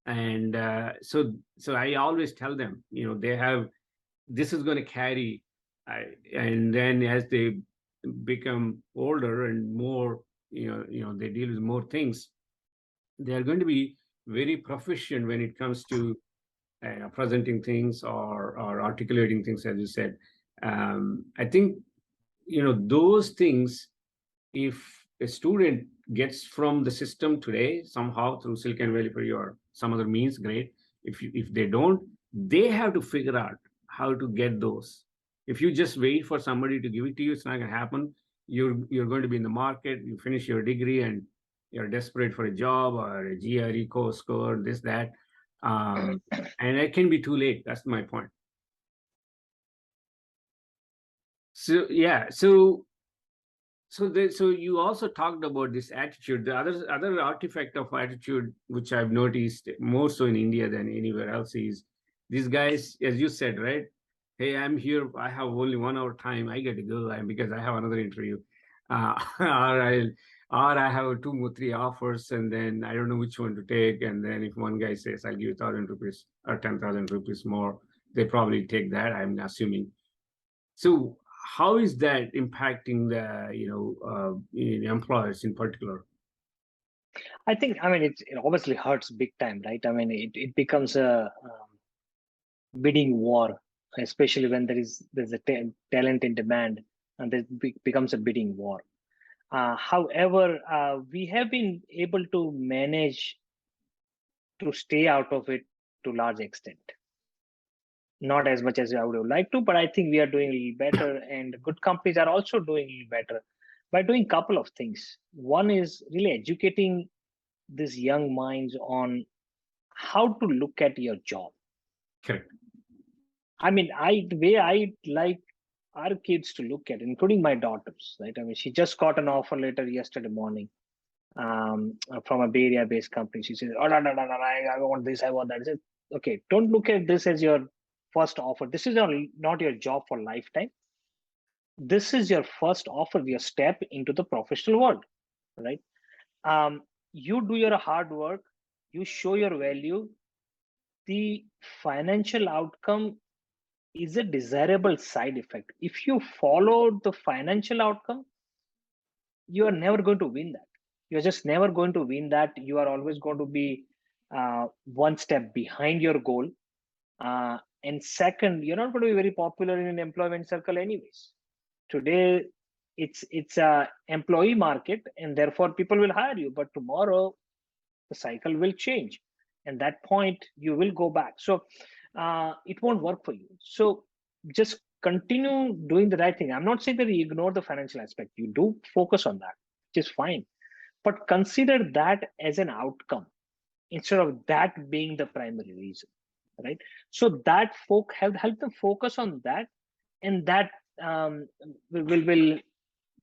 And so I always tell them, they have, this is going to carry. And then as they become older and more, they deal with more things, they are going to be very proficient when it comes to presenting things or articulating things, as you said. I think, those things, if a student gets from the system today somehow through Silicon Valley for or some other means, great. If they don't, they have to figure out how to get those. If you just wait for somebody to give it to you, it's not going to happen. You're going to be in the market, you finish your degree, and you're desperate for a job or a GRE course score, this, that. And it can be too late. That's my point. So, yeah. So So you also talked about this attitude. The other artifact of attitude, which I've noticed more so in India than anywhere else, is these guys, as you said, right? Hey, I'm here. I have only 1 hour time. I get to go because I have another interview, or I have 2 or 3 offers, and then I don't know which one to take. And then if one guy says I'll give you 1,000 rupees or 10,000 rupees more, they probably take that. I'm assuming. So how is that impacting the employers in particular? I think, I mean, it obviously hurts big time, right? I mean, it becomes a bidding war, especially when there's a talent in demand, and there becomes a bidding war. However, we have been able to manage to stay out of it to large extent. Not as much as I would have liked to, but I think we are doing a little better, and good companies are also doing a little better by doing a couple of things. One is really educating these young minds on how to look at your job. Correct. I mean, the way I like our kids to look at it, including my daughters, right? I mean, she just got an offer letter yesterday morning from a Bay Area based company. She says, oh, no, no, no, no, I want this, I want that. I said, okay, don't look at this as your first offer. This is not your job for lifetime. This is your first offer, your step into the professional world, right? You do your hard work, you show your value. The financial outcome is a desirable side effect. If you follow the financial outcome, you are never going to win that. You're just never going to win that. You are always going to be one step behind your goal. And second, you're not going to be very popular in an employment circle, anyways. Today, it's a employee market, and therefore people will hire you. But tomorrow, the cycle will change, and that point you will go back. So it won't work for you. So just continue doing the right thing. I'm not saying that you ignore the financial aspect. You do focus on that, which is fine, but consider that as an outcome instead of that being the primary reason, right? So that help them focus on that, and that um, will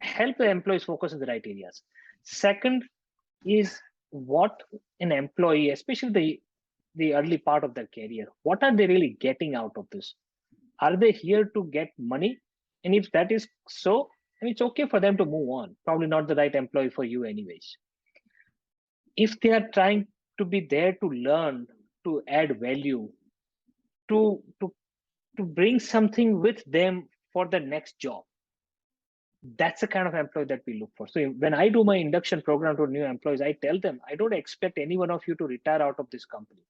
help the employees focus in the right areas. Second is what an employee, especially the early part of their career, what are they really getting out of this? Are they here to get money? And if that is so, then it's okay for them to move on. Probably not the right employee for you, anyways. If they are trying to be there to learn, to add value, to to to bring something with them for the next job, that's the kind of employee that we look for. So when I do my induction program to new employees, I tell them I don't expect any one of you to retire out of this company.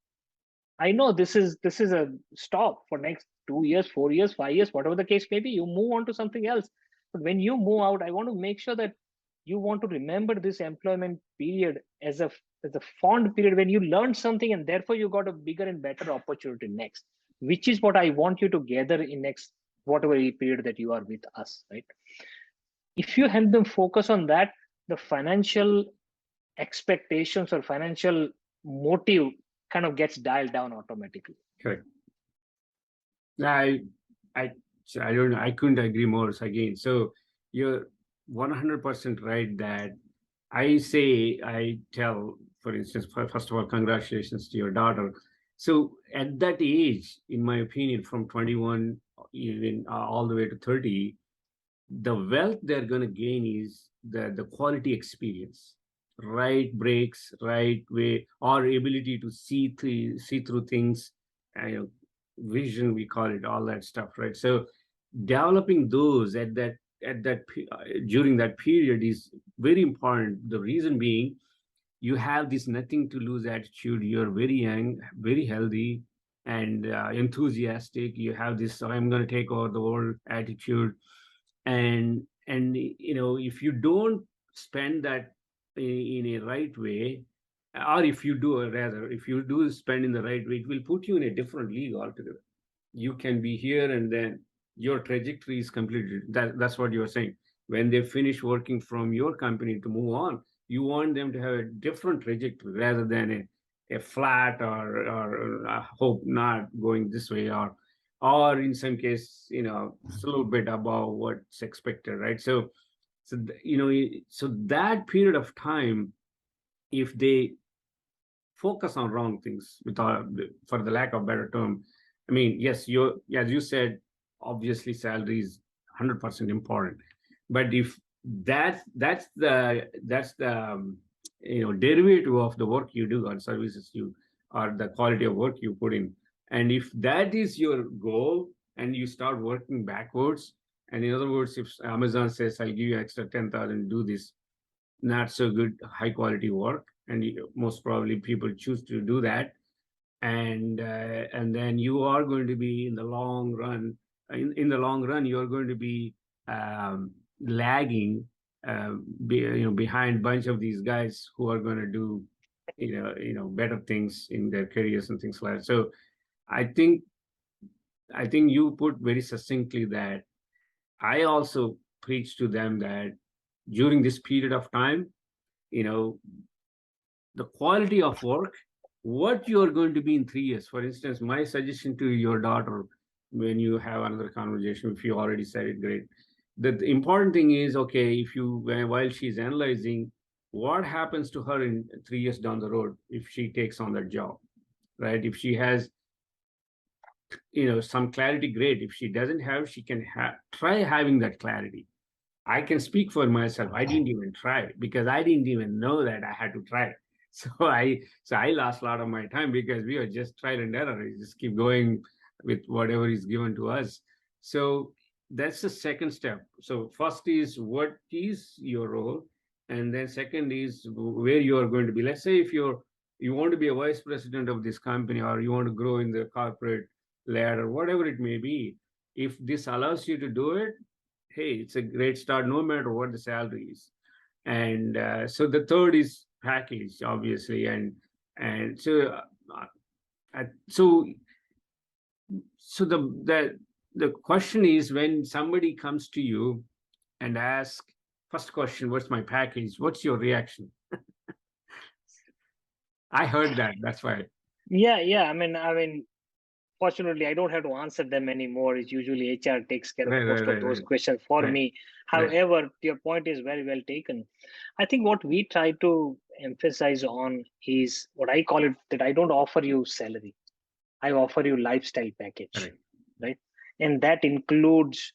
I know this is a stop for next 2 years, 4 years, 5 years, whatever the case may be. You move on to something else. But when you move out, I want to make sure that you want to remember this employment period as a fond period when you learned something, and therefore you got a bigger and better opportunity next, which is what I want you to gather in next whatever period that you are with us, right? If you help them focus on that, the financial expectations or financial motive kind of gets dialed down automatically. Correct. I I I don't know. I couldn't agree more again. So you're 100% right that I tell, for instance, first of all, congratulations to your daughter. So at that age, in my opinion, from 21 even all the way to 30, the wealth they're going to gain is the quality experience, right breaks, right way, or ability to see through things, uh, vision, we call it, all that stuff, right? So developing those during that period is very important. The reason being, you have this nothing to lose attitude. You're very young, very healthy, and enthusiastic. You have this I'm going to take over the world attitude. And if you don't spend that in a right way, or if you do, or rather if you do spend in the right way, it will put you in a different league altogether. You can be here, and then your trajectory is completely that's what you're saying. When they finish working from your company to move on, you want them to have a different trajectory rather than a flat, or hope not going this way, or in some case, it's a little bit above what's expected, right? So So so that period of time, if they focus on wrong things, without, for the lack of better term, I mean, yes, you, as you said, obviously salary is 100% important, but if that's the derivative of the work you do, or services you, or the quality of work you put in, and if that is your goal and you start working backwards, and in other words, if Amazon says, I'll give you extra 10,000, do this not so good high quality work, and most probably people choose to do that, and then you are going to be in the long run, in the long run you are going to be lagging, behind a bunch of these guys who are going to do better things in their careers and things like that. So i think I think you put very succinctly that I also preach to them that during this period of time, you know the quality of work, what you are going to be in 3 years. For instance, my suggestion to your daughter, when you have another conversation, if you already said it, great. The important thing is, okay, if you, while she's analyzing what happens to her in 3 years down the road, if she takes on that job, right? If she has, some clarity, great. If she doesn't have, she can try having that clarity. I can speak for myself. I didn't even try because I didn't even know that I had to try. So I lost a lot of my time because we were just trial and error. We just keep going with whatever is given to us. So that's the second step. So first is, what is your role, and then second is where you are going to be. Let's say if you want to be a vice president of this company, or you want to grow in the corporate ladder, whatever it may be. If this allows you to do it, hey, it's a great start, no matter what the salary is. And so the third is package, obviously, and so so the question is, when somebody comes to you and asks, first question, what's my package? What's your reaction? I heard that. That's why. Yeah. I mean, fortunately, I don't have to answer them anymore. It's usually HR takes care of Right, right, most of right, those right, questions for right, me. right. However, your point is very well taken. I think what we try to emphasize on is what I call it, that I don't offer you salary. I offer you lifestyle package, Correct. right? And that includes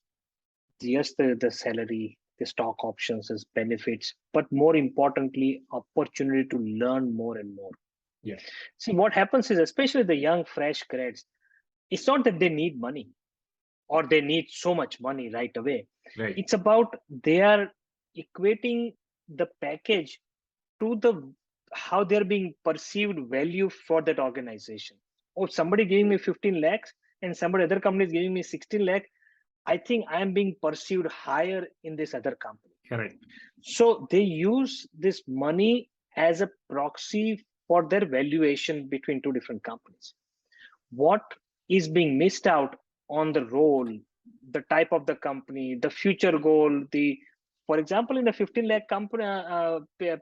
just the salary, the stock options as benefits, but more importantly, opportunity to learn more and more. Yeah. See, what happens is, especially the young, fresh grads, it's not that they need money or they need so much money right away. Right. It's about they are equating the package to the how they're being perceived value for that organization. Oh, somebody giving me 15 lakhs and somebody other company is giving me 16 lakh. I think I am being perceived higher in this other company. Correct. So they use this money as a proxy for their valuation between two different companies. What is being missed out on the role, the type of the company, the future goal, for example, in a 15 lakh company,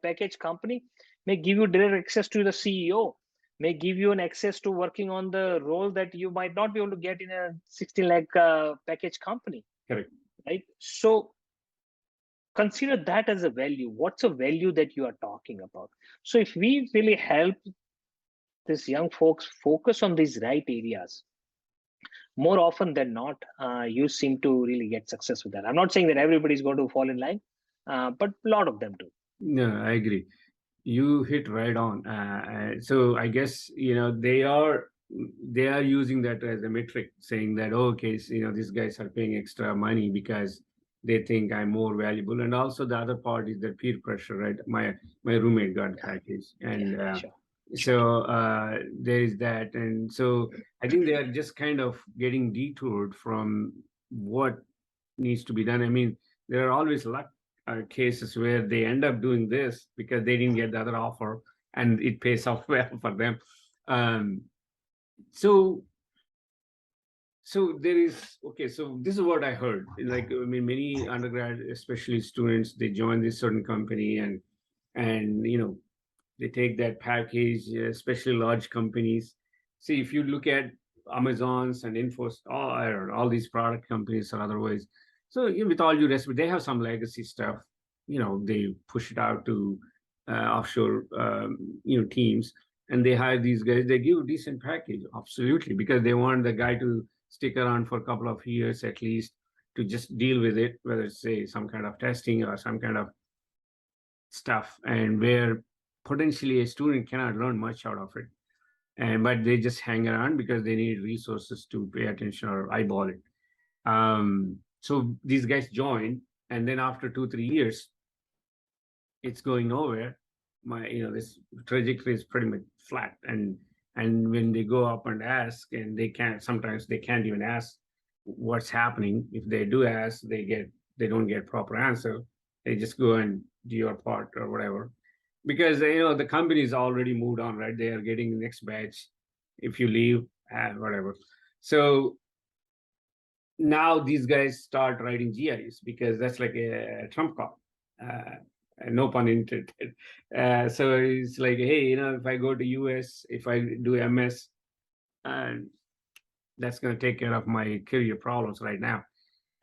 package company may give you direct access to the CEO, may give you an access to working on the role that you might not be able to get in a 16 lakh package company, Correct. right? So consider that as a value. What's a value that you are talking about? So if we really help these young folks focus on these right areas, more often than not, you seem to really get success with that. I'm not saying that everybody's going to fall in line, but a lot of them do. No, I agree. You hit right on. So I guess they are using that as a metric, saying that, oh, okay, so, these guys are paying extra money because they think I'm more valuable. And also the other part is the peer pressure, right? My roommate got a package, Yeah, and sure, sure. so there is that, and so I think they are just kind of getting detoured from what needs to be done. I mean, there are always luck cases where they end up doing this because they didn't get the other offer, and it pays off well for them. Um, so so there is, okay, so this is what I heard. Like, I mean, many undergrad, especially students, they join this certain company, and they take that package, especially large companies. See, if you look at Amazon's and Infos, all these product companies or otherwise, so with all due respect, they have some legacy stuff. they push it out to offshore, teams, and they hire these guys. They give a decent package, absolutely, because they want the guy to stick around for a couple of years at least to just deal with it, whether it's say some kind of testing or some kind of stuff, and where potentially a student cannot learn much out of it. And but they just hang around because they need resources to pay attention or eyeball it. So these guys join, and then after 2 3 years, it's going nowhere. This trajectory is pretty much flat, and when they go up and ask, and sometimes they can't even ask what's happening. If they do ask, they don't get proper answer. They just go and do your part or whatever, because the company's already moved on, right? They are getting the next batch. If you leave, whatever. So now these guys start writing GREs because that's like a trump card. No pun intended. So it's like, hey, if I go to US, if I do MS, that's going to take care of my career problems right now.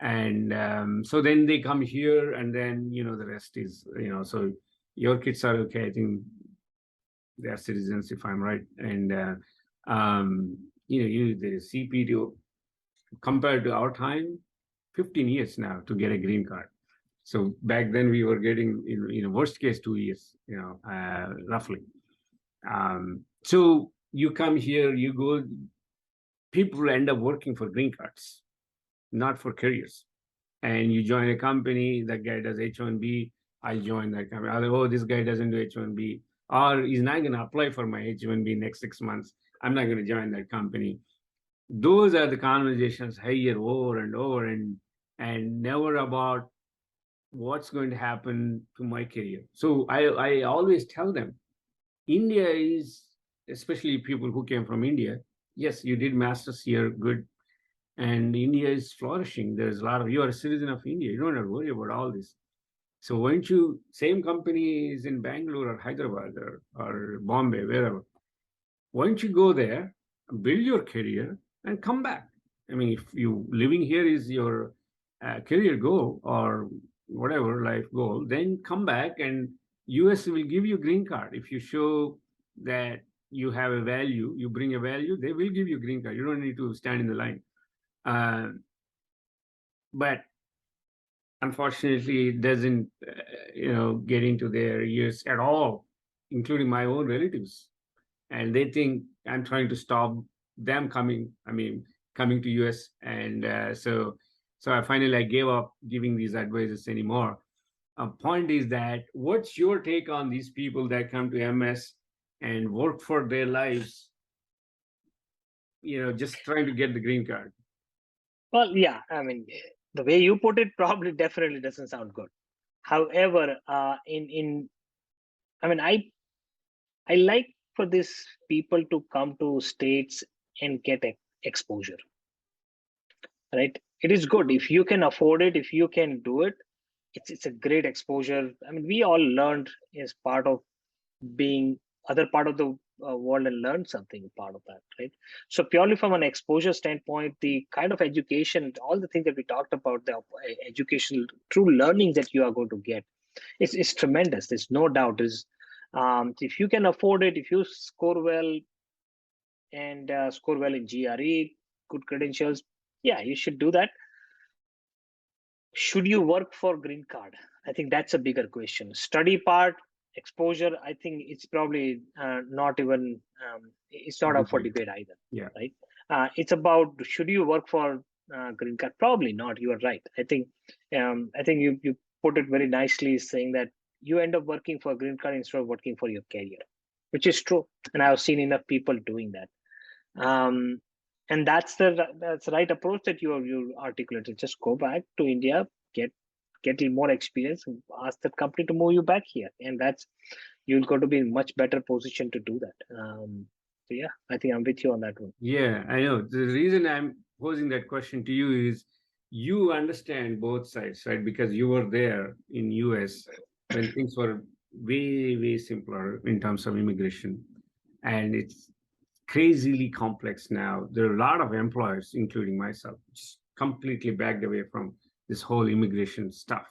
And so then they come here, and then the rest is so your kids are okay. I think they are citizens, if I'm right. And the CPD compared to our time, 15 years now to get a green card. So back then we were getting, worst case 2 years, roughly. So you come here, you go, people end up working for green cards, not for careers. And you join a company, that guy does H1B, I'll join that company. Oh, this guy doesn't do H1B, or he's not going to apply for my H1B next 6 months. I'm not going to join that company. Those are the conversations I hear over and over, and never about what's going to happen to my career. So I always tell them, India is, especially people who came from India, yes, you did masters here, good. And India is flourishing. There's a lot of, you are a citizen of India. You don't have to worry about all this. So why don't you, same company is in Bangalore or Hyderabad or Bombay, wherever. Why don't you go there, build your career, and come back? I mean, if you living here is your career goal or whatever life goal, then come back, and US will give you green card. If you show that you have a value, you bring a value, they will give you green card. You don't need to stand in the line. But unfortunately, it doesn't, get into their ears at all, including my own relatives. And they think I'm trying to stop them coming to US. And so I gave up giving these advices anymore. A point is that, what's your take on these people that come to MS and work for their lives, just trying to get the green card? Well, yeah, I mean, the way you put it probably definitely doesn't sound good. However, I like for these people to come to states and get exposure, right? It is good if you can afford it, if you can do it. It's a great exposure. I mean, we all learned as part of being other part of the world and learned something part of that, right? So purely from an exposure standpoint, the kind of education, all the things that we talked about, the educational true learning that you are going to get, it's tremendous. There's no doubt. Is if you can afford it, if you score well and score well in GRE, good credentials, yeah, you should do that. Should you work for green card? I think that's a bigger question. Study part, exposure, I think it's probably not even, it's not up for debate either. Yeah. Right. It's about, should you work for green card? Probably not. You are right. I think you put it very nicely, saying that you end up working for green card instead of working for your career, which is true. And I've seen enough people doing that. And that's the right approach that you articulated. Just go back to India, get a little more experience, ask that company to move you back here, and that's, you're going to be in much better position to do that. So yeah, I think I'm with you on that one. Yeah, I know. The reason I'm posing that question to you is, you understand both sides, right? Because you were there in US when things were way, way simpler in terms of immigration. And it's crazily complex now. There are a lot of employers, including myself, just completely backed away from this whole immigration stuff.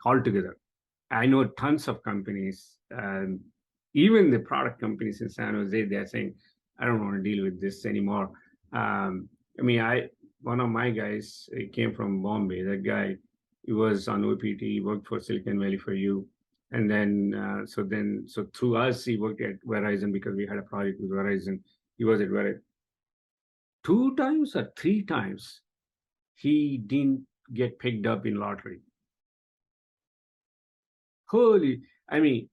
altogether. I know tons of companies, even the product companies in San Jose, they're saying, I don't want to deal with this anymore. I mean, one of my guys, he came from Bombay. That guy, he was on OPT, he worked for Silicon Valley for you. And so through us, he worked at Verizon because we had a project with Verizon. He was at Verizon 2 times or 3 times. He didn't get picked up in lottery. Holy, I mean,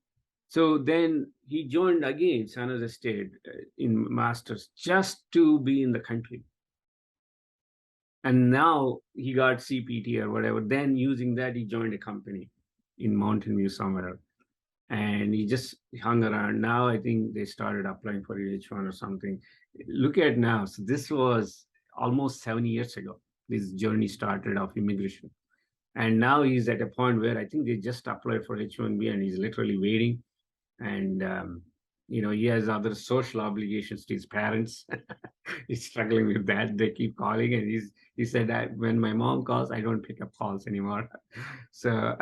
so then he joined again San Jose State in masters just to be in the country. And now he got CPT or whatever. Then using that, he joined a company in Mountain View somewhere. And he just hung around. Now I think they started applying for H1 or something. Look at now. So this was almost 7 years ago. This journey started of immigration. And now he's at a point where I think they just applied for H1B and he's literally waiting. And, he has other social obligations to his parents. He's struggling with that. They keep calling. And he said that when my mom calls, I don't pick up calls anymore. So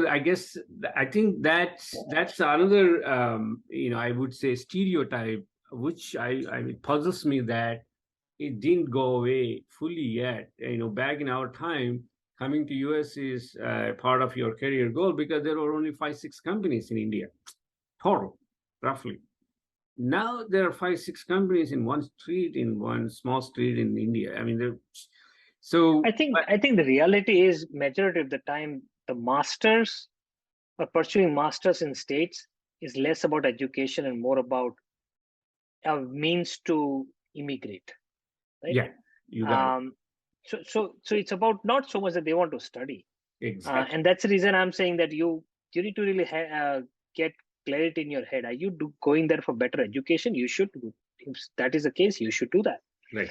I guess I think that's another, I would say stereotype, which it puzzles me that it didn't go away fully yet. Back in our time, coming to US is part of your career goal because there were only 5-6 companies in India, total, roughly. Now there are 5-6 companies in one street, in one small street in India. I mean, so I think the reality is majority of the time the masters or pursuing masters in states is less about education and more about a means to immigrate, right? Yeah, you got it. So it's about not so much that they want to study, exactly. and that's the reason I'm saying that you need to really get clarity in your head. Are you going there for better education? You should. If that is the case, you should do that. Right.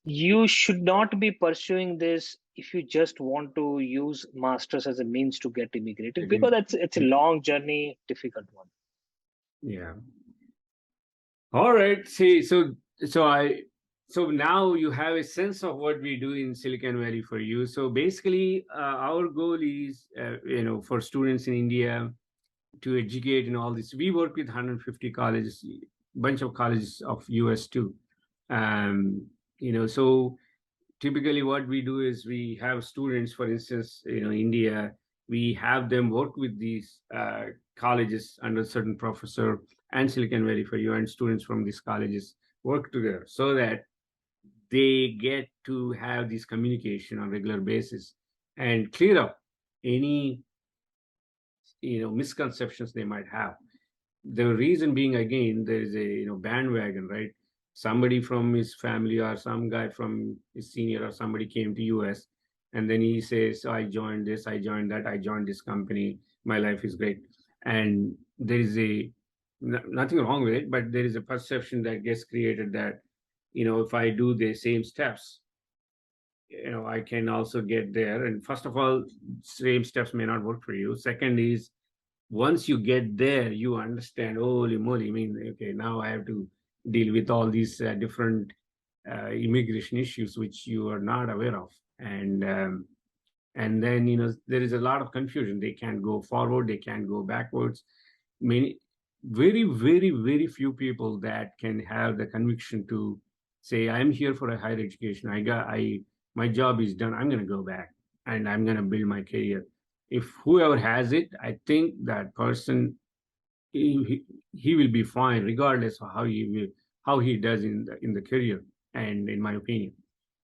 You should not be pursuing this if you just want to use masters as a means to get immigrated, because it's a long journey, difficult one. Yeah. All right. See, so now you have a sense of what we do in Silicon Valley for you. So basically, our goal is, for students in India to educate in all this. We work with 150 colleges, bunch of colleges of US too. So typically what we do is we have students, for instance, India, we have them work with these colleges under a certain professor and Silicon Valley for you, and students from these colleges work together so that they get to have this communication on a regular basis and clear up any misconceptions they might have. The reason being, again, there is a bandwagon, right? Somebody from his family or some guy from his senior or somebody came to US, and then he says, I joined this, I joined that, I joined this company, my life is great. And there is nothing wrong with it, but there is a perception that gets created that if I do the same steps, I can also get there. And first of all, same steps may not work for you. Second is, once you get there, you understand, holy moly, I mean, okay, now I have to deal with all these different immigration issues which you are not aware of. And then, there is a lot of confusion. They can't go forward, they can't go backwards. Very, very, very few people that can have the conviction to say, I'm here for a higher education. My job is done. I'm going to go back and I'm going to build my career. If whoever has it, I think that person, he will be fine regardless of how he does in the career. And in my opinion,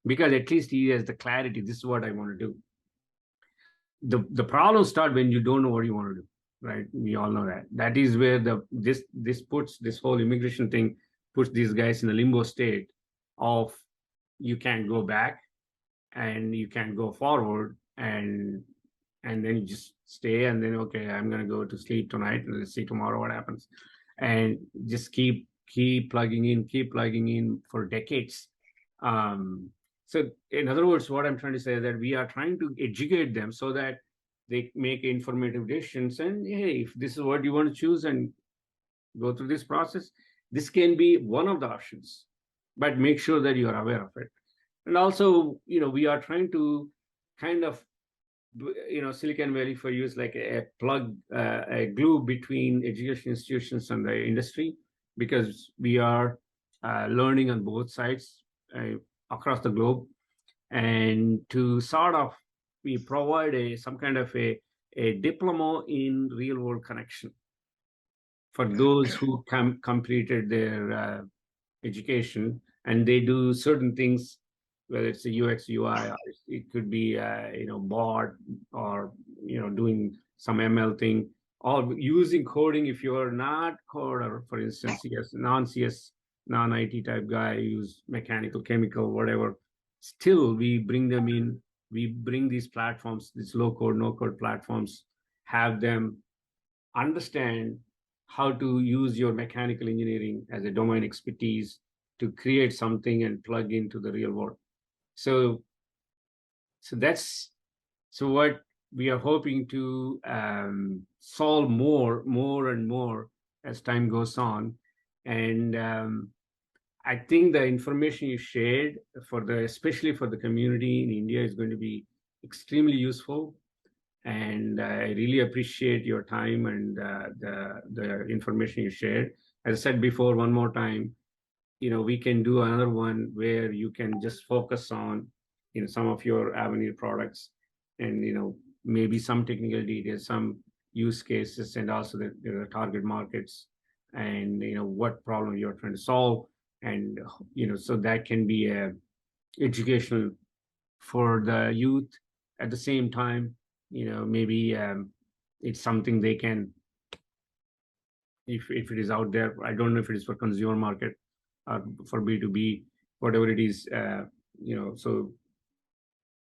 because at least he has the clarity. This is what I want to do. The problems start when you don't know what you want to do, right? We all know that. That is where this puts this whole immigration thing puts these guys in a limbo state of you can't go back and you can't go forward, and then you just stay, and then, okay, I'm going to go to sleep tonight and let's see tomorrow what happens, and just keep plugging in for decades. So in other words, what I'm trying to say is that we are trying to educate them so that they make informative decisions, and hey, if this is what you want to choose and go through this process, this can be one of the options, but make sure that you are aware of it. And also, we are trying to kind of Silicon Valley for you is like a plug, a glue between education institutions and the industry, because we are learning on both sides across the globe. And to sort of, we provide some kind of a diploma in real world connection for those who completed their education, and they do certain things, whether it's a UX UI, or it could be bot, or doing some ML thing, or using coding. If you're not coder, for instance, CS, non-CS, non-IT type guy, use mechanical, chemical, whatever, still we bring them in. We bring these platforms, these low code, no code platforms, have them understand how to use your mechanical engineering as a domain expertise to create something and plug into the real world. So that's what we are hoping to solve more and more as time goes on. And I think the information you shared especially for the community in India is going to be extremely useful. And I really appreciate your time and the information you shared. As I said before, one more time, we can do another one where you can just focus on, some of your Aavenir products, and maybe some technical details, some use cases, and also the target markets, and what problem you're trying to solve, and so that can be educational for the youth. At the same time, maybe it's something they can, if it is out there. I don't know if it is for consumer market or for B2B, whatever it is. So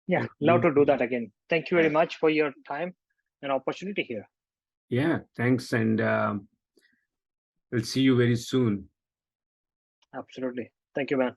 yeah, love to do that again. Thank you very much for your time and opportunity here. Yeah, thanks, and we'll see you very soon. Absolutely. Thank you, man.